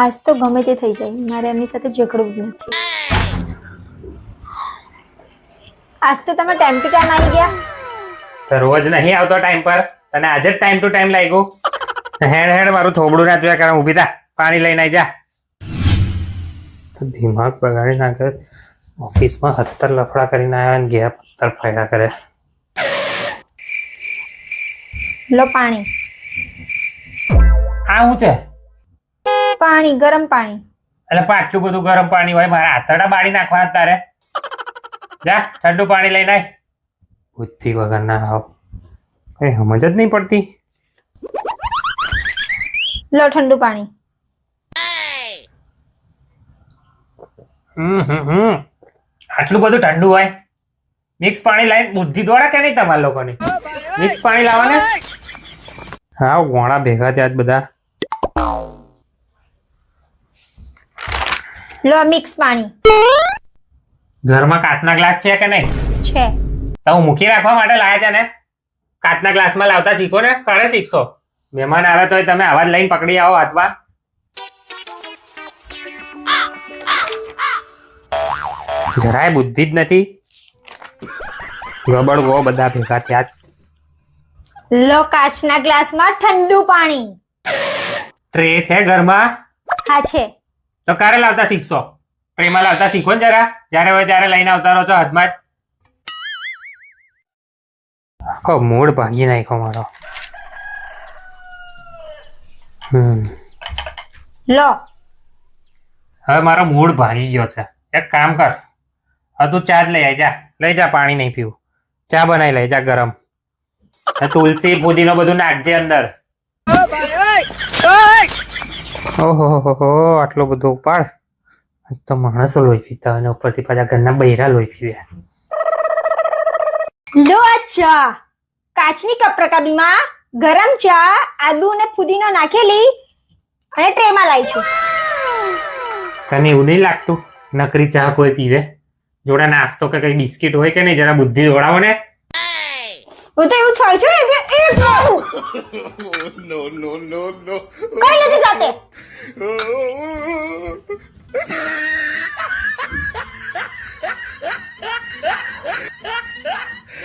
આજ તો ગમે તે થઈ જાય, મારે એમની સાથે ઝઘડવું જ નથી. આજ તો તમે ટાઈમ ટુ ટાઈમ આવી ગયા. તો રોજ નહીં આવતો ટાઈમ પર, અને આજે જ ટાઈમ ટુ ટાઈમ લાગ્યું. હેડ હેડ મારું થોબડું ના જોયા કારણ ઊભી થા, પાણી લઈને આવી જા. દિમાગ બગાડી નાખે. ઓફિસમાં 70 લફડા કરીને આવ્યા અને ઘેર 70 ફાયડા કરે. લો પાણી. આ શું છે? પાણી, ગરમ પાણી. એટલે પણ આટલું બધું ગરમ પાણી હોય? મારા આતરડા બાળી નાખવાના તારે. જા ઠંડુ પાણી લઈને આય. બુદ્ધિ વગર ના આવ, કઈ સમજ જ નહીં પડતી. લો ઠંડુ પાણી. આટલું બધું ઠંડુ હોય? મિક્સ પાણી લાવીને બુદ્ધિ દોડા કે નહીં તમારા લોકોની? મિક્સ પાણી લાવવાને? હા ગોણા ભેગા થયા જ બધા. લો મિક્સ પાણી. ઘરમાં કાચના ગ્લાસ છે કે નહીં? છે. તો હું મૂકી રાખવા માટે લાયા છે ને? કાચના ગ્લાસમાં લાવતા શીખો ને, કરે શીખશો. મહેમાન આવે તો તમે આવાજ લઈને પકડી આવો હાથમાં. જરાય બુદ્ધિ જ નથી. ગબડ ગો બધા ભેગા થયા જ. લો કાચના ગ્લાસમાં ઠંડુ પાણી. ટ્રે છે ઘરમાં? હા છે. તો ક્યારે લાવતા શીખશો? ટ્રેમાં લાવતા શીખો ને જરા, જ્યારે હોય ત્યારે લઈને આવતા રહો છો હાથમાં જ. આખો મૂડ ભાંગી નાખ્યો મારો. લો. હવે મારો મૂડ ભાંગી ગયો છે. એક કામ કર, હવે તું ચા જ લઈ આવી જા. લઈ જા, પાણી નહીં પીવું. ચા બનાવી લઈ જા ગરમ. તુલસી પુદીનો બધું નાખજે અંદર. ઓહો આટલો બધો ઉપાડ. તો માણસો લોહી પીતા હોય ને ઉપરથી પાછા ઘરના બૈરા લોહી પીવે. લો આ ચા. કાચની કપ રકાબીમાં ગરમ ચા, આદુ અને ફુદીનો નાખેલી અને ટ્રેમાં લાવી છું. તને એવું નહીં લાગતું નકરી ચા કોઈ પીવે? જોડે નાસ્તો કે કઈ બિસ્કિટ હોય કે નહીં? જરા બુદ્ધિ દોડાવો ને. હું તો એવું થાય છે ને કે એ ખાવું. કઈ નથી જાતે.